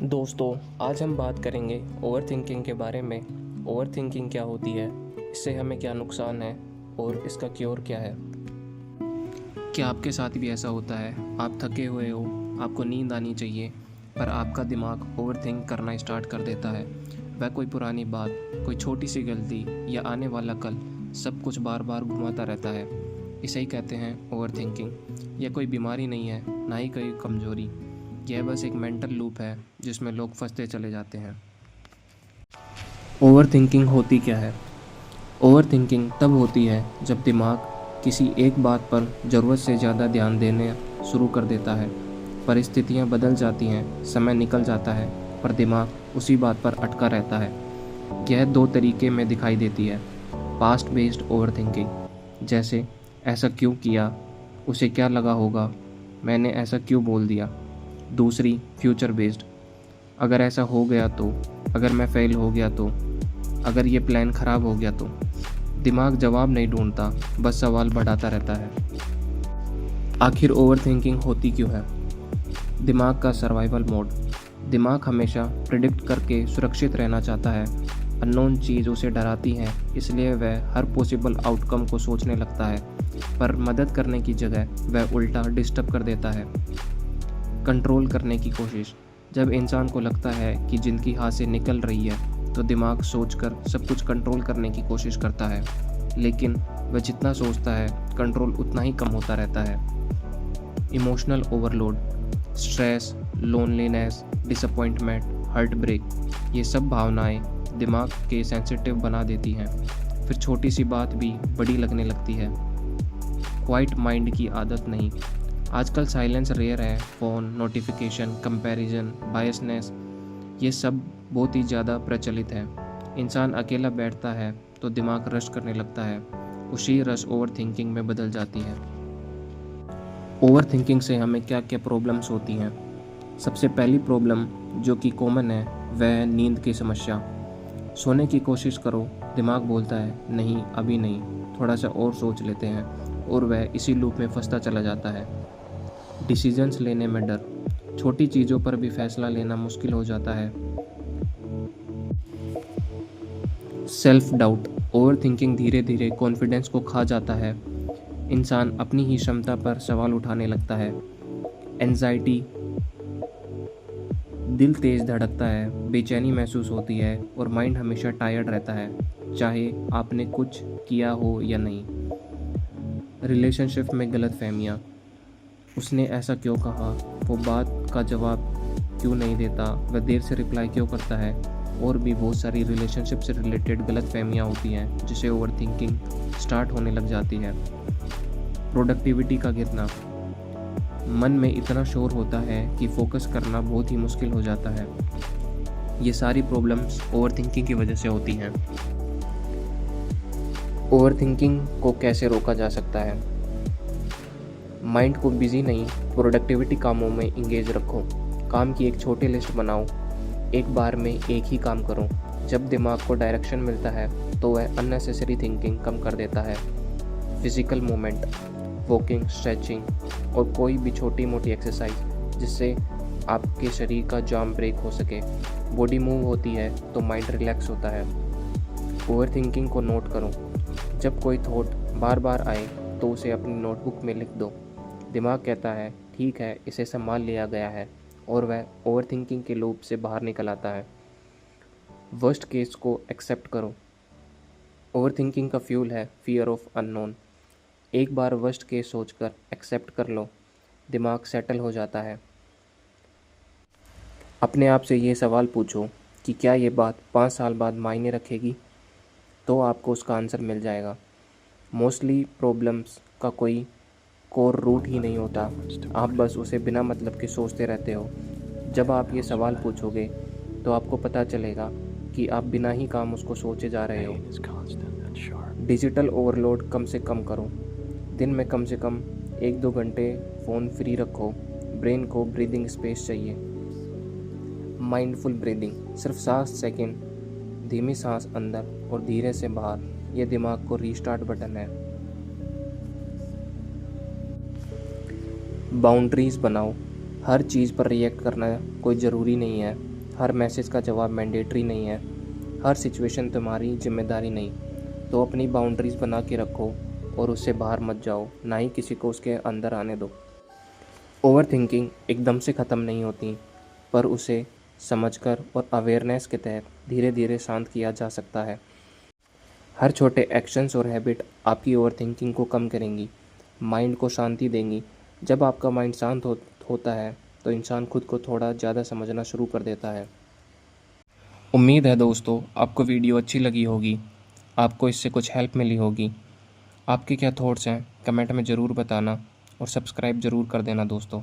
दोस्तों, आज हम बात करेंगे ओवरथिंकिंग के बारे में। ओवरथिंकिंग क्या होती है, इससे हमें क्या नुकसान है और इसका क्योर क्या है। क्या आपके साथ भी ऐसा होता है? आप थके हुए हो, आपको नींद आनी चाहिए, पर आपका दिमाग ओवरथिंक करना स्टार्ट कर देता है। वह कोई पुरानी बात, कोई छोटी सी गलती या आने वाला कल, सब कुछ बार बार घुमाता रहता है। इसे ही कहते हैं ओवरथिंकिंग। यह कोई बीमारी नहीं है, ना ही कोई कमज़ोरी। यह बस एक मेंटल लूप है जिसमें लोग फंसते चले जाते हैं। ओवर थिंकिंग होती क्या है? ओवर थिंकिंग तब होती है जब दिमाग किसी एक बात पर ज़रूरत से ज़्यादा ध्यान देने शुरू कर देता है। परिस्थितियाँ बदल जाती हैं, समय निकल जाता है, पर दिमाग उसी बात पर अटका रहता है। यह दो तरीके में दिखाई देती है। पास्ट बेस्ड ओवर थिंकिंग, जैसे ऐसा क्यों किया, उसे क्या लगा होगा, मैंने ऐसा क्यों बोल दिया। दूसरी फ्यूचर बेस्ड, अगर ऐसा हो गया तो, अगर मैं फेल हो गया तो, अगर ये प्लान ख़राब हो गया तो। दिमाग जवाब नहीं ढूंढता, बस सवाल बढ़ाता रहता है। आखिर ओवर थिंकिंग होती क्यों है? दिमाग का सर्वाइवल मोड। दिमाग हमेशा प्रिडिक्ट करके सुरक्षित रहना चाहता है। अननोन चीज़ उसे डराती है, इसलिए वह हर पॉसिबल आउटकम को सोचने लगता है, पर मदद करने की जगह वह उल्टा डिस्टर्ब कर देता है। कंट्रोल करने की कोशिश। जब इंसान को लगता है कि ज़िंदगी हाथ से निकल रही है, तो दिमाग सोचकर सब कुछ कंट्रोल करने की कोशिश करता है, लेकिन वह जितना सोचता है, कंट्रोल उतना ही कम होता रहता है। Emotional overload, stress, loneliness, disappointment, heartbreak, ये सब भावनाएं दिमाग के सेंसिटिव बना देती हैं। फिर छोटी सी बात भी बड़ी लगने लगती है। क्वाइट माइंड की आदत नहीं। आजकल साइलेंस रेयर है। फ़ोन, नोटिफिकेशन, कंपैरिजन, बायसनेस, ये सब बहुत ही ज़्यादा प्रचलित है। इंसान अकेला बैठता है तो दिमाग रश करने लगता है। उसी रश ओवर थिंकिंग में बदल जाती है। ओवर थिंकिंग से हमें क्या क्या प्रॉब्लम्स होती हैं? सबसे पहली प्रॉब्लम जो कि कॉमन है, वह है नींद की समस्या। सोने की कोशिश करो, दिमाग बोलता है नहीं, अभी नहीं, थोड़ा सा और सोच लेते हैं, और वह इसी लूप में फंसता चला जाता है। डिसीजंस लेने में डर। छोटी चीज़ों पर भी फैसला लेना मुश्किल हो जाता है। Self doubt. ओवर थिंकिंग धीरे धीरे कॉन्फिडेंस को खा जाता है। इंसान अपनी ही क्षमता पर सवाल उठाने लगता है। एंजाइटी, दिल तेज़ धड़कता है, बेचैनी महसूस होती है, और माइंड हमेशा टायर्ड रहता है, चाहे आपने कुछ किया हो या नहीं। रिलेशनशिप में गलतफहमियाँ। उसने ऐसा क्यों कहा, वो बात का जवाब क्यों नहीं देता, वह देर से रिप्लाई क्यों करता है, और भी बहुत सारी रिलेशनशिप से रिलेटेड गलतफहमियाँ होती हैं, जिसे ओवरथिंकिंग स्टार्ट होने लग जाती है। प्रोडक्टिविटी का गिरना। मन में इतना शोर होता है कि फोकस करना बहुत ही मुश्किल हो जाता है। ये सारी प्रॉब्लम्स ओवरथिंकिंग की वजह से होती हैं। ओवरथिंकिंग को कैसे रोका जा सकता है? माइंड को बिजी नहीं, प्रोडक्टिविटी कामों में इंगेज रखो। काम की एक छोटी लिस्ट बनाओ, एक बार में एक ही काम करो। जब दिमाग को डायरेक्शन मिलता है तो वह अननेसेसरी थिंकिंग कम कर देता है। फिजिकल मूवमेंट, वॉकिंग, स्ट्रेचिंग और कोई भी छोटी मोटी एक्सरसाइज जिससे आपके शरीर का जाम ब्रेक हो सके। बॉडी मूव होती है तो माइंड रिलैक्स होता है। ओवर थिंकिंग को नोट करो। जब कोई थॉट बार बार आए तो उसे अपनी नोटबुक में लिख दो। दिमाग कहता है ठीक है, इसे संभाल लिया गया है, और वह ओवरथिंकिंग के लूप से बाहर निकल आता है। वर्स्ट केस को एक्सेप्ट करो। ओवरथिंकिंग का फ्यूल है फियर ऑफ अननोन। एक बार वर्स्ट केस सोचकर एक्सेप्ट कर लो, दिमाग सेटल हो जाता है। अपने आप से ये सवाल पूछो कि क्या ये बात 5 साल बाद मायने रखेगी, तो आपको उसका आंसर मिल जाएगा। मोस्टली प्रॉब्लम्स का कोई कोर रूट ही नहीं होता, आप बस उसे बिना मतलब के सोचते रहते हो। जब आप ये सवाल पूछोगे तो आपको पता चलेगा कि आप बिना ही काम उसको सोचे जा रहे हो। डिजिटल ओवरलोड कम से कम करो। दिन में कम से कम 1-2 घंटे फ़ोन फ्री रखो। ब्रेन को ब्रीदिंग स्पेस चाहिए। माइंडफुल ब्रीदिंग, सिर्फ 7 सेकेंड धीमी सांस अंदर और धीरे से बाहर, यह दिमाग को रीस्टार्ट बटन है। बाउंड्रीज बनाओ। हर चीज़ पर रिएक्ट करना कोई ज़रूरी नहीं है। हर मैसेज का जवाब मैंडेटरी नहीं है। हर सिचुएशन तुम्हारी जिम्मेदारी नहीं। तो अपनी बाउंड्रीज़ बना के रखो और उससे बाहर मत जाओ, ना ही किसी को उसके अंदर आने दो। ओवर थिंकिंग एकदम से ख़त्म नहीं होती, पर उसे समझकर और अवेयरनेस के तहत धीरे धीरे शांत किया जा सकता है। हर छोटे एक्शंस और हैबिट आपकी ओवर थिंकिंग को कम करेंगी, माइंड को शांति देंगी। जब आपका माइंड शांत होता है तो इंसान खुद को थोड़ा ज़्यादा समझना शुरू कर देता है। उम्मीद है दोस्तों आपको वीडियो अच्छी लगी होगी, आपको इससे कुछ हेल्प मिली होगी। आपके क्या थॉट्स हैं कमेंट में ज़रूर बताना और सब्सक्राइब ज़रूर कर देना दोस्तों।